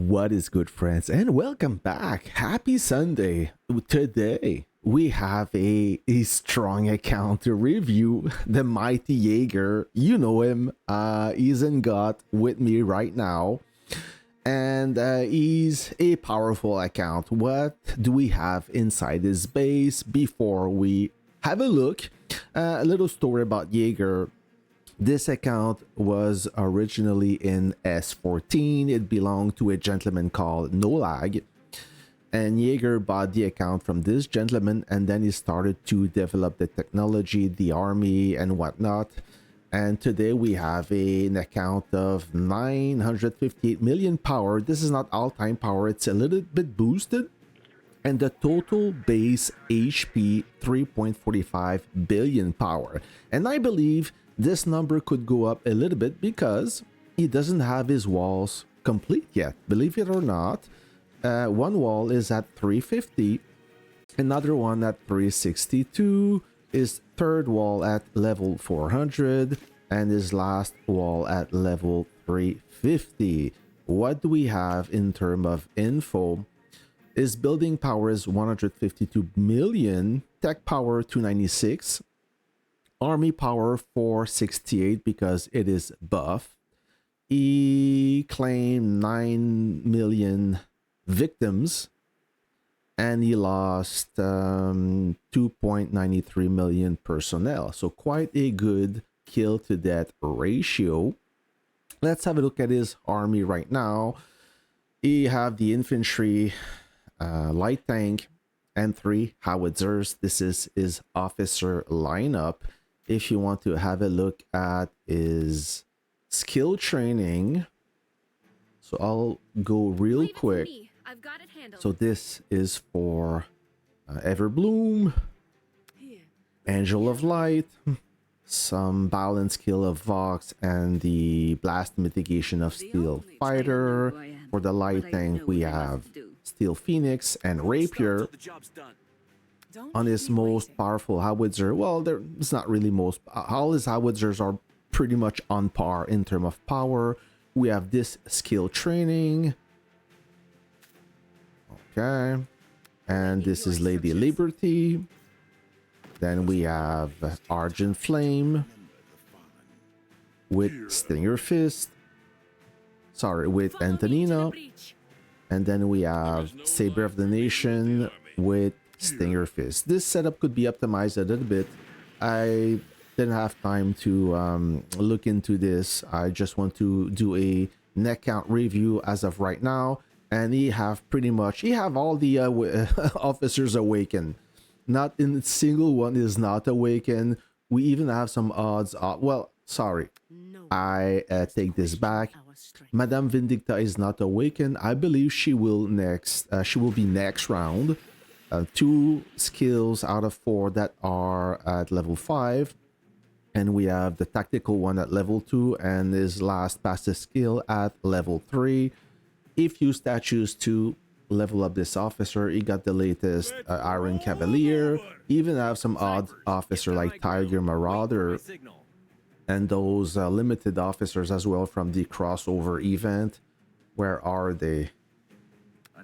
What is good, friends, and welcome back. Happy Sunday. Today we have a strong account to review. The mighty Jaeger, you know him. He's in God with me right now, and he's a powerful account. What do we have inside his base? Before we have a look, a little story about Jaeger. This account was originally in S14. It belonged to a gentleman called No Lag, and Jaeger bought the account from this gentleman, and then he started to develop the technology, the army, and whatnot. And today we have an account of 958 million power. This is not all-time power, it's a little bit boosted. And the total base HP 3.45 billion power. And I believe this number could go up a little bit because he doesn't have his walls complete yet. Believe it or not, one wall is at 350, another one at 362, his third wall at level 400, and his last wall at level 350. What do we have in terms of info? His building power is 152 million, tech power 296, army power 468 because it is buff. He claimed 9 million victims and he lost 2.93 million personnel. So quite a good kill to death ratio. Let's have a look at his army right now. He have the infantry, light tank, and 3 howitzers. This is his officer lineup. If you want to have a look at his skill training, so I'll go real quick. I've got it handled. So this is for Everbloom, Angel of Light, some balance skill of Vox, and the blast mitigation of Steel Fighter. For the light tank, we have Steel Phoenix and Rapier. On his most powerful howitzer, well, it's not really most. All his howitzers are pretty much on par in terms of power. We have this skill training. Okay. And this is Lady Liberty. Then we have Argent Flame with Stinger Fist. Sorry, with Antonina. And then we have Saber of the Nation with Stinger Fist. This setup could be optimized a little bit. I didn't have time to look into this. I just want to do a neck count review as of right now, and he have all the officers awakened. Not in a single one is not awakened. We even have some odds. Well, sorry, I take this back. Madame Vindicta is not awakened. I believe she will next. She will be next round. 2 skills out of 4 that are at level 5, and we have the tactical one at level 2 and his last passive skill at level 3. If you statues to level up this officer, he got the latest Iron Cavalier. Even have some odd officer like Tiger Marauder and those limited officers as well from the crossover event. Where are they?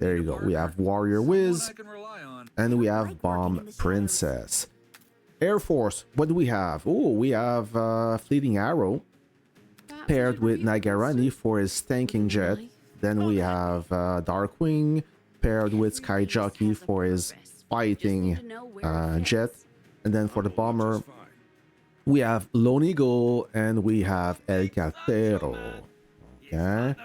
There you go. We have Warrior Wiz and we have Bomb Princess. Air Force, what do we have? Oh, we have Fleeting Arrow paired with Nagarani for his tanking jet. Then we have Darkwing paired with Sky Jockey for his fighting jet. And then for the bomber, we have Lone Eagle and we have El Cartero. Okay.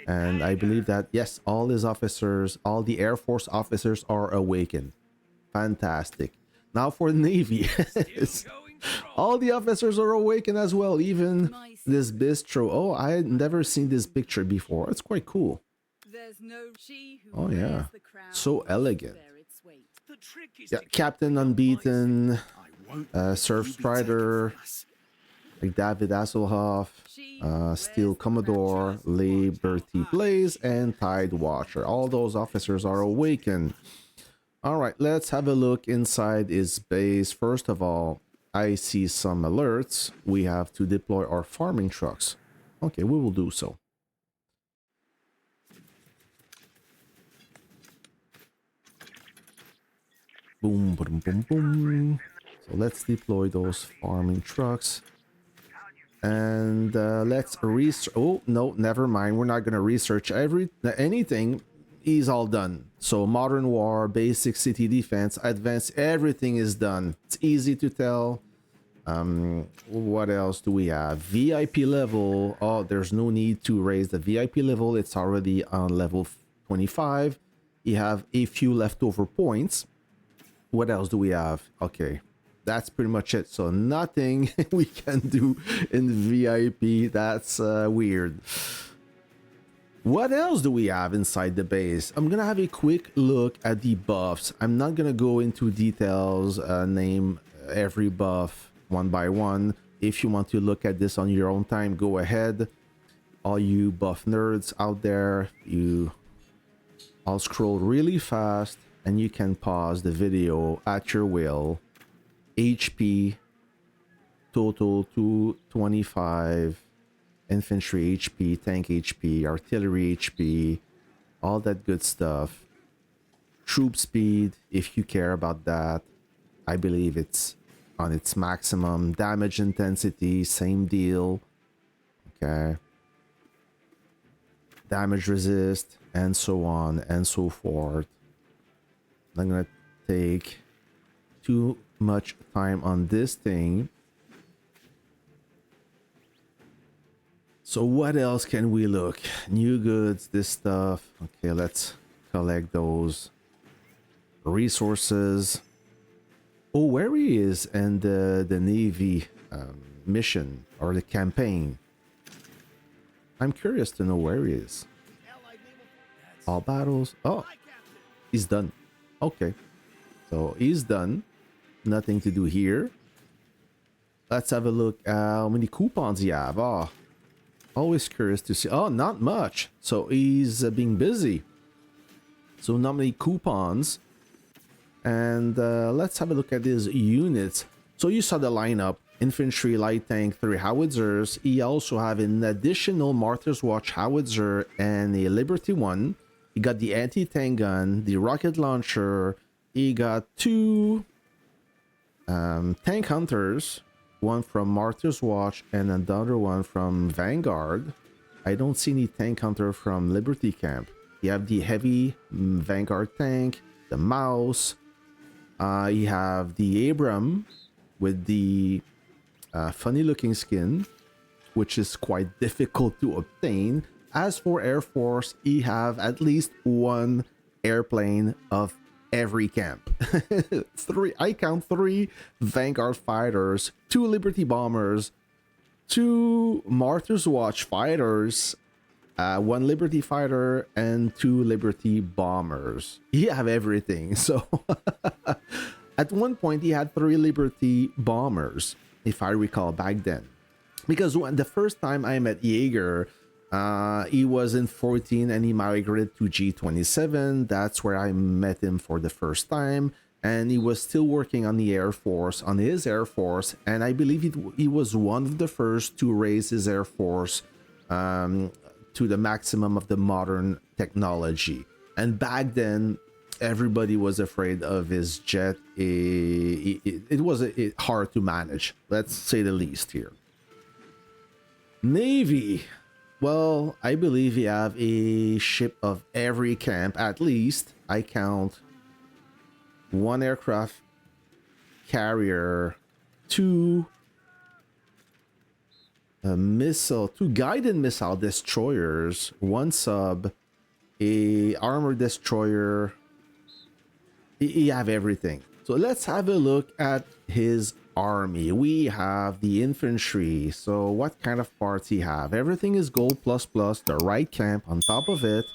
And I believe that, yes, all his officers, all the Air Force officers are awakened. Fantastic. Now for the Navy. All the officers are awakened as well. Even this bistro. Oh, I had never seen this picture before. It's quite cool. Oh, yeah. So elegant. Yeah, Captain Unbeaten, Surf Strider, like David Hasselhoff, Steel Commodore, Liberty Blaze, and Tide Watcher. All those officers are awakened. All right, let's have a look inside his base. First of all, I see some alerts. We have to deploy our farming trucks. Okay, we will do so. Boom, boom, boom, boom. So let's deploy those farming trucks. And let's research. Oh, no, never mind. We're not going to research anything. Is all done. So modern war, basic city defense, advanced, everything is done. It's easy to tell. What else do we have? VIP level. Oh, there's no need to raise the VIP level. It's already on level 25. You have a few leftover points. What else do we have? Okay, that's pretty much it. So nothing we can do in VIP. That's weird. What else do we have inside the base? I'm gonna have a quick look at the buffs. I'm not gonna go into details, name every buff one by one. If you want to look at this on your own time, go ahead. All you buff nerds out there, I'll scroll really fast and you can pause the video at your will. HP, total 225. Infantry HP, tank HP, artillery HP, all that good stuff. Troop speed, if you care about that, I believe it's on its maximum. Damage intensity, same deal. Okay. Damage resist, and so on and so forth. I'm gonna take too much time on this thing. So what else can we look? New goods, this stuff. Okay, let's collect those resources. Oh, where he is and the Navy mission or the campaign. I'm curious to know where he is. All battles. Oh, he's done. Okay, so he's done. Nothing to do here. Let's have a look at how many coupons you have. Oh, always curious to see. Oh, not much. So he's being busy. So not many coupons. And let's have a look at his units. So you saw the lineup. Infantry, light tank, 3 howitzers. He also have an additional Martyr's Watch howitzer and a Liberty one. He got the anti-tank gun, the rocket launcher. He got 2 tank hunters. One from Martyr's Watch and another one from Vanguard. I don't see any tank hunter from Liberty Camp. You have the heavy Vanguard tank, the mouse. You have the Abram with the funny looking skin, which is quite difficult to obtain. As for Air Force, you have at least 1 airplane of every camp. 3, I count 3 Vanguard fighters, 2 Liberty bombers, 2 Martyr's Watch fighters, 1 Liberty fighter, and 2 Liberty bombers. You have everything. So at one point he had 3 Liberty bombers, if I recall back then, because when the first time I met Jaeger, he was in 14 and he migrated to G27. That's where I met him for the first time, and he was still working on the Air Force, on his Air Force, and I believe he was one of the first to raise his Air Force to the maximum of the modern technology. And back then everybody was afraid of his jet. It was hard to manage, let's say the least here. Navy. Well, I believe you have a ship of every camp, at least. I count 1 aircraft carrier, 2 2 guided missile destroyers, 1 sub, a armored destroyer. You have everything. So let's have a look at his army. We have the infantry. So what kind of parts he have? Everything is gold plus plus. The right camp on top of it.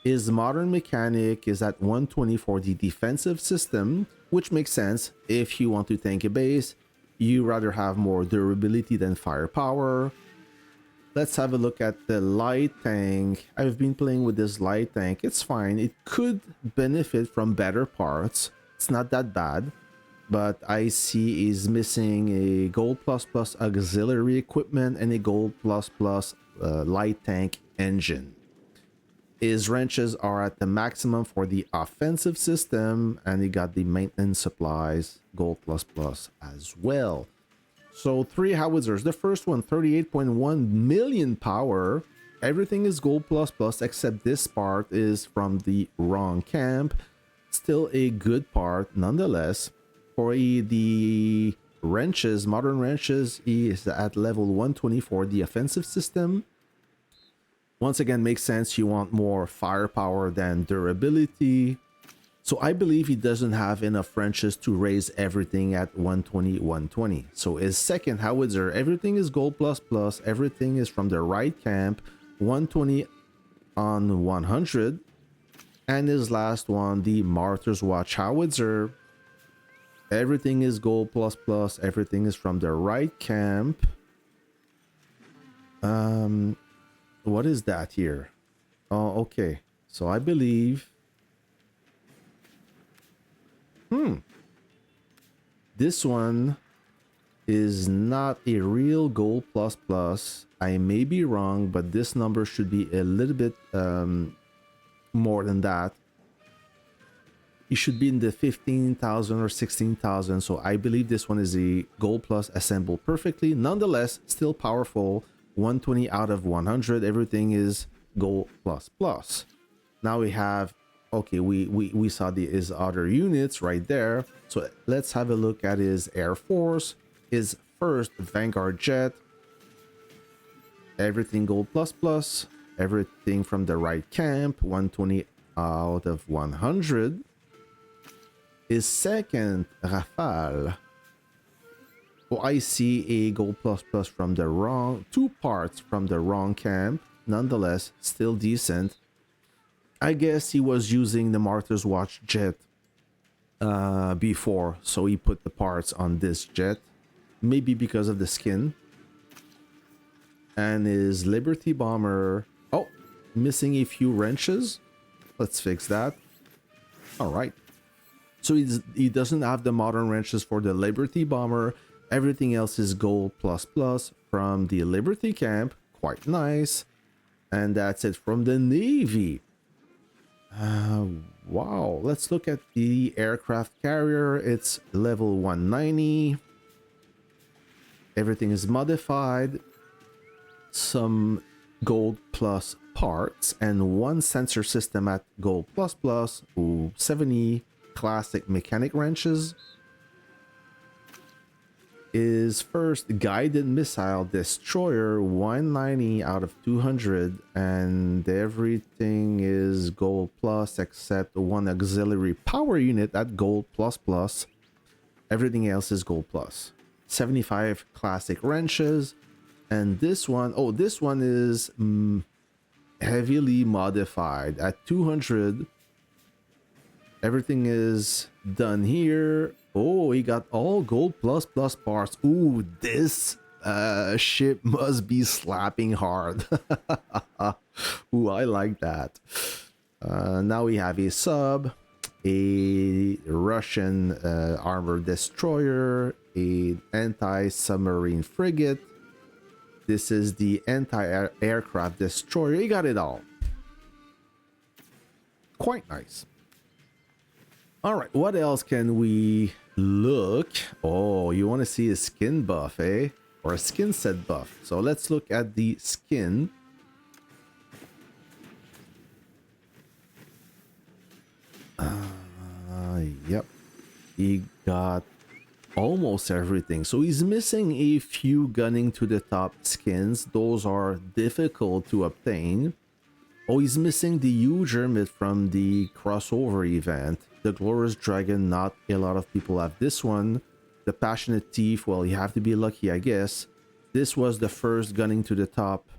His modern mechanic is at 120 for the defensive system, which makes sense. If you want to tank a base, you rather have more durability than firepower. Let's have a look at the light tank. I've been playing with this light tank. It's fine. It could benefit from better parts. It's not that bad. But I see is missing a gold plus plus auxiliary equipment and a gold plus plus light tank engine. His wrenches are at the maximum for the offensive system, and he got the maintenance supplies gold plus plus as well. So 3 howitzers. The first one, 38.1 million power. Everything is gold plus plus except this part is from the wrong camp. Still a good part nonetheless. For the wrenches, modern wrenches, he is at level 120 for the offensive system. Once again, makes sense. You want more firepower than durability. So I believe he doesn't have enough wrenches to raise everything at 120, 120. So his second howitzer, everything is gold plus plus. Everything is from the right camp. 120 on 100. And his last one, the Martyr's Watch howitzer. Everything is gold plus plus. Everything is from the right camp. What is that here? Oh, okay. So I believe... This one is not a real gold plus plus. I may be wrong, but this number should be a little bit more than that. It should be in the 15,000 or 16,000. So I believe this one is a gold plus assembled perfectly. Nonetheless, still powerful. 120 out of 100. Everything is gold plus plus. Now we have, okay, we saw his other units right there. So let's have a look at his Air Force. His first Vanguard jet. Everything gold plus plus. Everything from the right camp. 120 out of 100. His second Rafale. Oh, I see a gold plus plus from the wrong, 2 parts from the wrong camp. Nonetheless, still decent. I guess he was using the Martyr's Watch jet before, so he put the parts on this jet. Maybe because of the skin. And his Liberty Bomber. Oh, missing a few wrenches. Let's fix that. All right. So he doesn't have the modern wrenches for the Liberty Bomber. Everything else is gold plus plus from the Liberty camp. Quite nice. And that's it from the Navy. Wow. Let's look at the aircraft carrier. It's level 190. Everything is modified. Some gold plus parts and 1 sensor system at gold plus plus. Ooh, 70 classic mechanic wrenches. Is first guided missile destroyer, 190 out of 200, and everything is gold plus except 1 auxiliary power unit at gold plus plus. Everything else is gold plus. 75 classic wrenches, and this one, oh, this one is heavily modified at 200. Everything is done here. Oh, he got all gold plus plus parts. Ooh, this ship must be slapping hard. Ooh, I like that. Now we have a sub, a Russian armored destroyer, a anti-submarine frigate. This is the anti-aircraft destroyer. He got it all. Quite nice. All right, what else can we look? Oh, you want to see a skin buff, eh? Or a skin set buff. So let's look at the skin. Yep. He got almost everything. So he's missing a few gunning to the top skins. Those are difficult to obtain. Oh, he's missing the huge hermit from the crossover event. The Glorious Dragon, not a lot of people have this one. The Passionate Thief, well, you have to be lucky, I guess. This was the first gunning to the top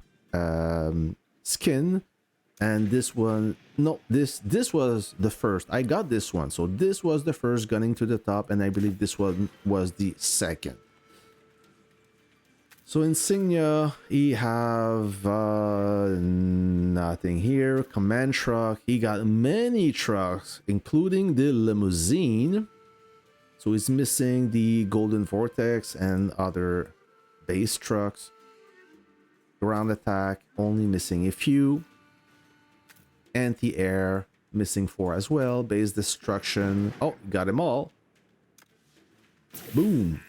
skin. And this one, no, this was the first. I got this one. So this was the first gunning to the top, and I believe this one was the second. So insignia, he have nothing here. Command truck, he got many trucks, including the limousine. So he's missing the golden vortex and other base trucks. Ground attack, only missing a few. anti-air, missing 4 as well. Base destruction. Oh, got them all. Boom.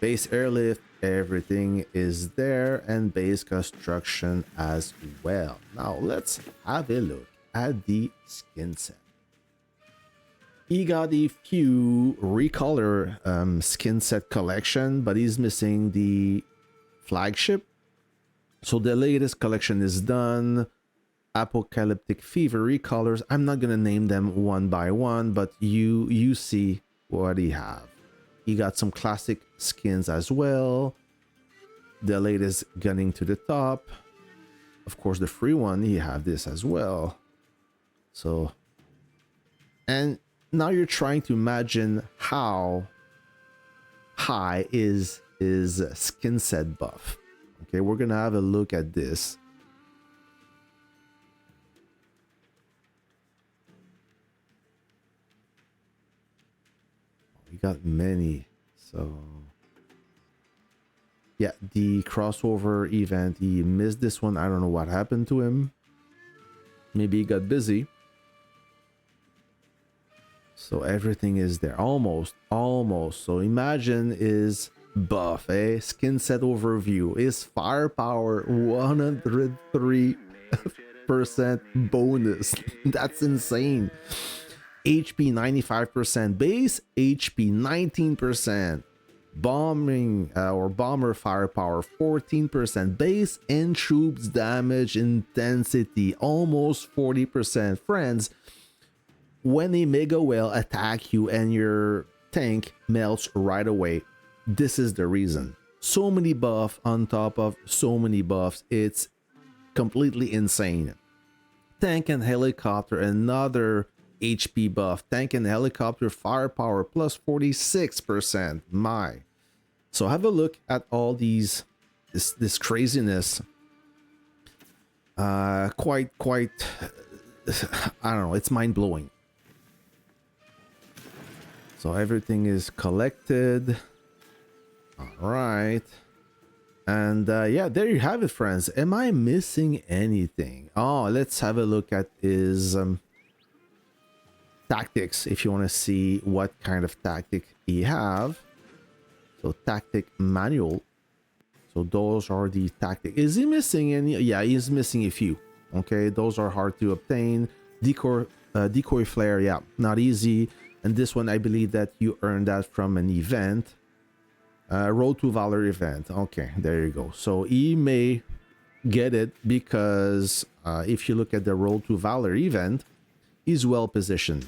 Base airlift, everything is there, and base construction as well. Now let's have a look at the skin set. He got a few recolor skin set collection, but he's missing the flagship. So the latest collection is done. Apocalyptic Fever recolors. I'm not gonna name them one by one, but you see what he have. He got some classic skins as well. The latest gunning to the top. Of course, the free one, he have this as well. So, and now you're trying to imagine how high is his skin set buff. Okay, we're gonna have a look at this. We got many, so yeah, the crossover event, he missed this one. I don't know what happened to him. Maybe he got busy. So everything is there, almost. So imagine his buff, skin set overview, his firepower 103% bonus. That's insane. HP 95%, base HP 19%, bombing or bomber firepower 14%, base and troops damage intensity almost 40%. Friends, when a mega whale attack you and your tank melts right away, this is the reason. So many buffs on top of so many buffs, it's completely insane. Tank and helicopter, another HP buff. Tank and helicopter firepower plus 46%. My. So have a look at all these, this craziness. Quite I don't know, it's mind-blowing. So everything is collected. All right. And yeah, there you have it, friends. Am I missing anything? Oh, let's have a look at his tactics, if you want to see what kind of tactic he have. So tactic manual. So those are the tactics. Is he missing any? Yeah, he's missing a few. Okay, those are hard to obtain. Decoy flare, yeah, not easy. And this one, I believe that you earned that from an event. Road to Valor event. Okay, there you go. So he may get it because if you look at the Road to Valor event, he's well positioned.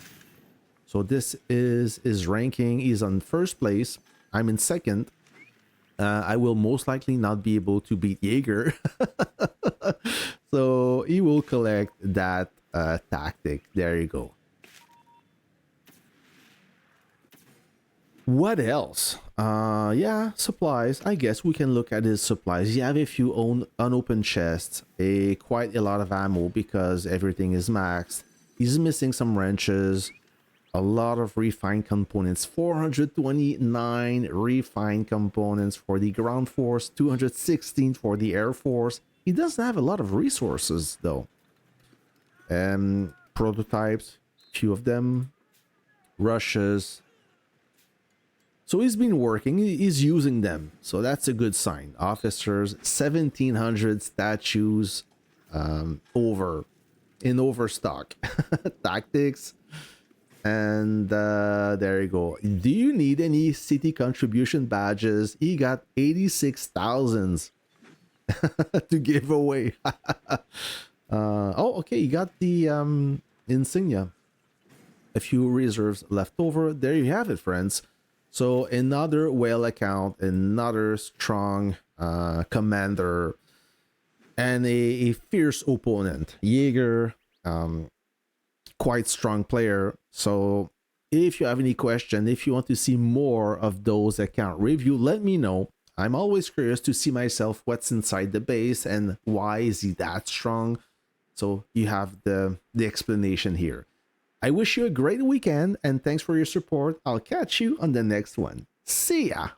So this is his ranking. He's on first place. I'm in second. I will most likely not be able to beat Jaeger. So he will collect that tactic. There you go. What else? Yeah, supplies. I guess we can look at his supplies. You have a few unopened chests, quite a lot of ammo because everything is maxed. He's missing some wrenches, a lot of refined components, 429 refined components for the ground force, 216 for the air force. He doesn't have a lot of resources though. Prototypes, few of them, rushes. So he's been working, he's using them. So that's a good sign. Officers, 1700 statues in overstock. Tactics. And there you go. Do you need any city contribution badges? He got 86,000 to give away. Oh, okay. You got the insignia. A few reserves left over. There you have it, friends. So another whale account, another strong commander, and a fierce opponent. Jaeger, quite strong player. So if you have any question, if you want to see more of those account review, let me know. I'm always curious to see myself what's inside the base and why is he that strong. So you have the explanation here. I wish you a great weekend and thanks for your support. I'll catch you on the next one. See ya.